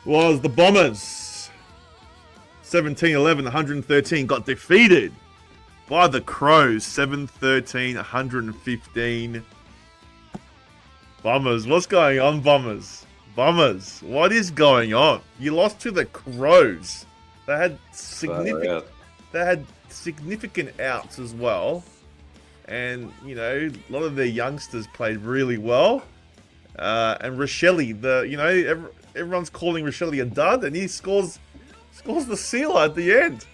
was the Bombers. 17-11, 113. Got defeated by the Crows. 7-13, 115. Bombers, what's going on, Bombers? Bombers, what is going on? You lost to the Crows. They had significant outs as well. And, you know, a lot of their youngsters played really well. And Rochelle, everyone's calling Rochelle a dud, and he scores the sealer at the end.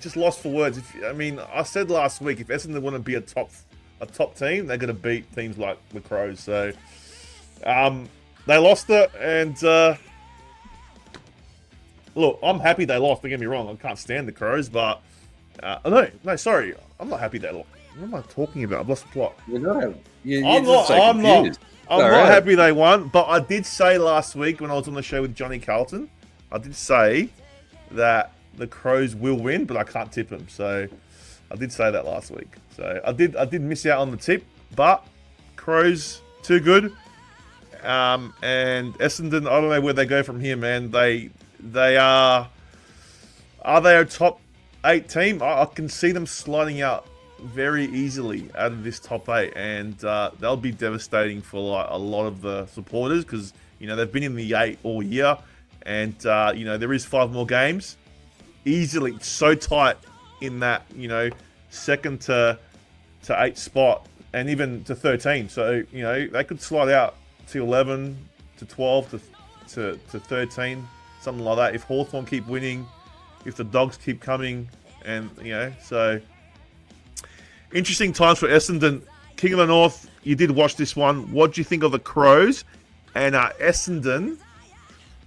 Just lost for words. I said last week, if Essendon want to be a top team, they're going to beat teams like the Crows. So they lost it, and look, I'm happy they lost. Don't get me wrong, I can't stand the Crows, but sorry, I'm not happy they lost. What am I talking about? I've lost the plot. I'm not happy they won, but I did say last week when I was on the show with Johnny Carlton, I did say that the Crows will win, but I can't tip them. So I did say that last week. So I did miss out on the tip, but Crows too good. And Essendon, I don't know where they go from here, man. They are they a top 8 team? I can see them sliding out very easily out of this top 8, and they'll be devastating for a lot of the supporters, because they've been in the 8 all year, and there is 5 more games. Easily, so tight in that second to 8 spot, and even to 13. So they could slide out to 11, to 12, to 13, something like that. If Hawthorn keep winning, if the Dogs keep coming, and so interesting times for Essendon. King of the North, you did watch this one. What do you think of the Crows? And Essendon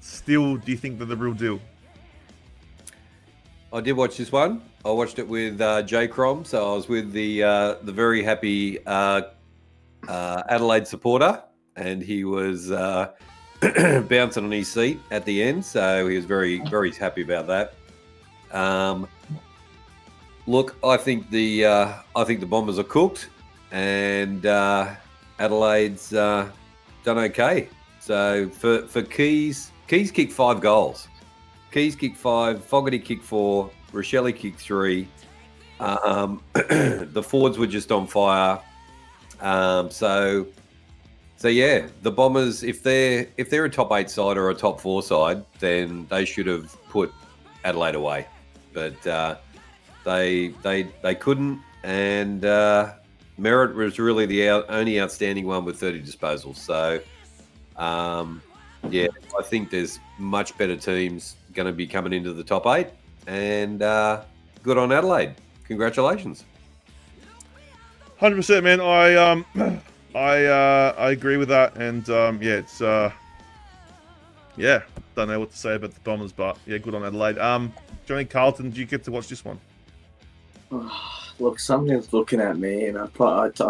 still, do you think they're the real deal? I did watch this one. I watched it with Jay Crom, so I was with the very happy Adelaide supporter, and he was bouncing on his seat at the end, so he was very, very happy about that. Look, I think the Bombers are cooked, and Adelaide's done okay. So for Keys kicked 5 goals. Keys kicked 5, Fogarty kicked 4, Rochelle kicked 3. The forwards were just on fire. So yeah, the Bombers, if they're a top 8 side or a top 4 side, then they should have put Adelaide away. But they couldn't, and Merritt was really the only outstanding one with 30 disposals. So I think there's much better teams going to be coming into the top 8, and good on Adelaide. Congratulations. 100%, man. I agree with that, and it's don't know what to say about the Bombers, but yeah, good on Adelaide. Johnny Carlton, did you get to watch this one? Look, something's looking at me, and I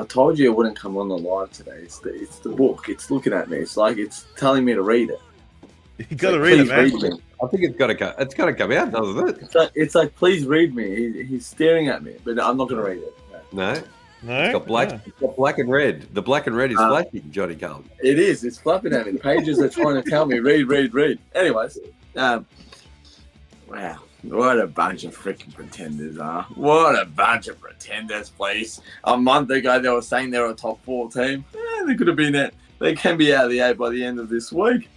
told you it wouldn't come on the live today. It's the book. It's looking at me. It's like it's telling me to read it. You got to read it, man. Read I think it's got to come out, doesn't it? It's like, please read me. He's staring at me, but I'm not going to read it. No. It's got black. Yeah. It's got black and red. The black and red is flashing, Johnny Carlton. It is. It's flapping at me. The pages are trying to tell me read. Anyways, wow, what a bunch of freaking pretenders, huh? What a bunch of pretenders, please. A month ago, they were saying they were a top 4 team. They could have been it. They can be out of the 8 by the end of this week.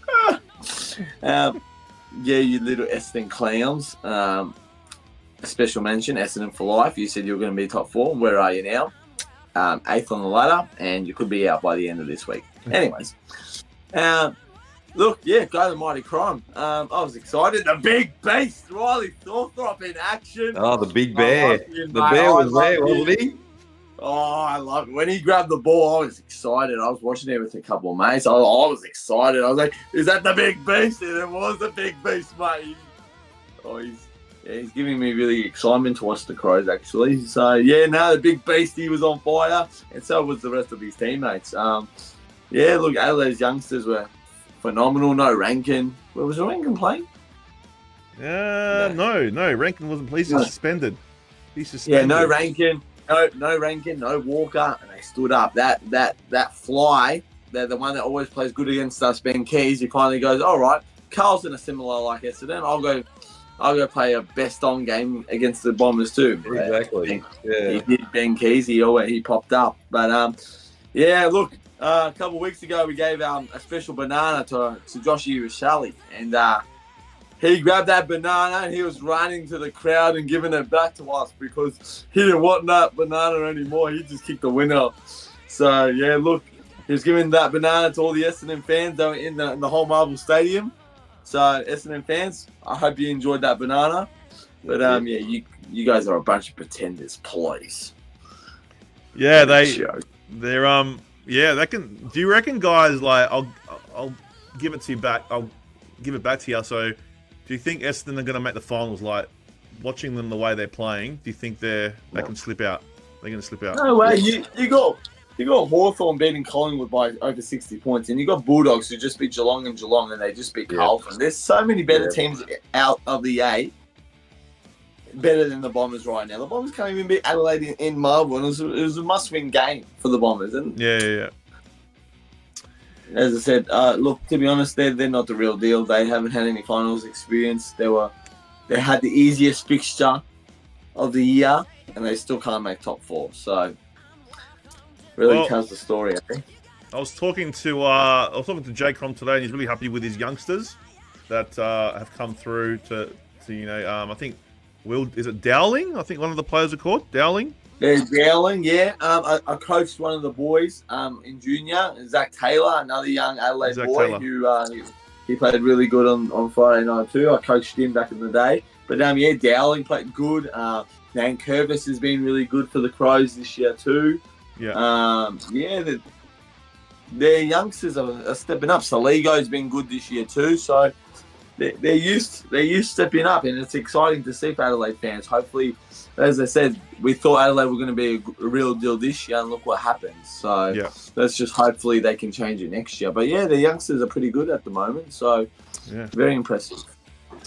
You little Essendon clowns. A special mention, Essendon for life. You said you were going to be top 4. Where are you now? 8th on the ladder, and you could be out by the end of this week. Anyways, look, go the mighty crime. I was excited. The big beast, Riley Thornthorpe in action. Oh, the big bear. The bear was there, wasn't he? Oh, I love it. When he grabbed the ball, I was excited. I was watching it with a couple of mates. I was excited. I was like, is that the big beast? And it was the big beast, mate. He's giving me really excitement to watch the Crows, actually. So, the big beast, he was on fire. And so was the rest of his teammates. Look, Adelaide's youngsters were phenomenal. No Rankin. Where was Rankin playing? No. Rankin wasn't playing. He's suspended. Yeah, no Rankin. No Rankin, no Walker, and they stood up. That fly they're the one that always plays good against us, Ben Keys. He finally goes, all right, Carlton are similar like Essendon. I'll go play a best on game against the Bombers too. Exactly. He did. Ben Keys. He popped up. But yeah, look, a couple of weeks ago we gave a special banana to Joshy Rashali, and he grabbed that banana and he was running to the crowd and giving it back to us because he didn't want that banana anymore. He just kicked the winner. So yeah, look, he was giving that banana to all the Essendon fans that were in the whole Marvel Stadium. So Essendon fans, I hope you enjoyed that banana. But yeah, you guys are a bunch of pretenders, please. Yeah, they're yeah, they can. Do you reckon, guys? Like, I'll give it to you back. I'll give it back to you. So, do you think Essendon are going to make the finals? Like, watching them the way they're playing, do you think they can slip out? They're going to slip out. No way. You got Hawthorn beating Collingwood by over 60 points, and you got Bulldogs who just beat Geelong, and they just beat Carlton. There's so many better teams out of the 8, better than the Bombers right now. The Bombers can't even beat Adelaide in Melbourne. It was a must-win game for the Bombers. And yeah. As I said, look, to be honest, they're not the real deal. They haven't had any finals experience. They had the easiest fixture of the year, and they still can't make top 4. So, really tells the story, I think. I was talking to Jay Crom today, and he's really happy with his youngsters that have come through to I think is it Dowling? I think one of the players are called Dowling. There's Dowling, yeah. I coached one of the boys in junior, Zach Taylor, another young Adelaide boy who he played really good on Friday night too. I coached him back in the day. But yeah, Dowling played good. Nan Curvis has been really good for the Crows this year too. Yeah. Their youngsters are stepping up. Saligo's been good this year too. So they're used stepping up, and it's exciting to see for Adelaide fans. Hopefully, as I said, we thought Adelaide were going to be a real deal this year, and look what happens. So let's just hopefully they can change it next year. But yeah, the youngsters are pretty good at the moment. So very impressive.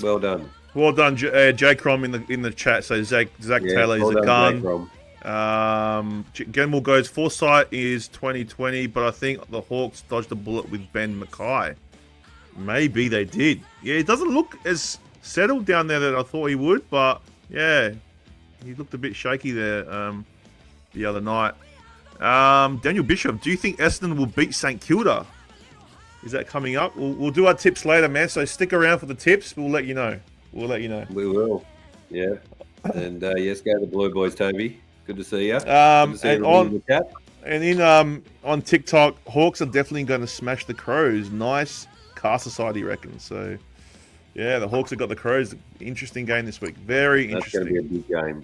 Well done. Well done, Jay Crom in the chat. So Zach Taylor is a gun. Genmore goes, foresight is 2020, but I think the Hawks dodged a bullet with Ben Mackay. Maybe they did. Yeah, it doesn't look as settled down there that I thought he would, but yeah, he looked a bit shaky there the other night. Daniel Bishop, do you think Essendon will beat St Kilda? Is that coming up? We'll do our tips later, man, so stick around for the tips. We'll let you know. We will. Yeah. And yes, go to the Blue Boys, Toby. Good to see you. On TikTok, Hawks are definitely going to smash the Crows. Nice cast society, reckon. So, yeah, the Hawks have got the Crows. Interesting game this week. Very interesting. That's going to be a big game.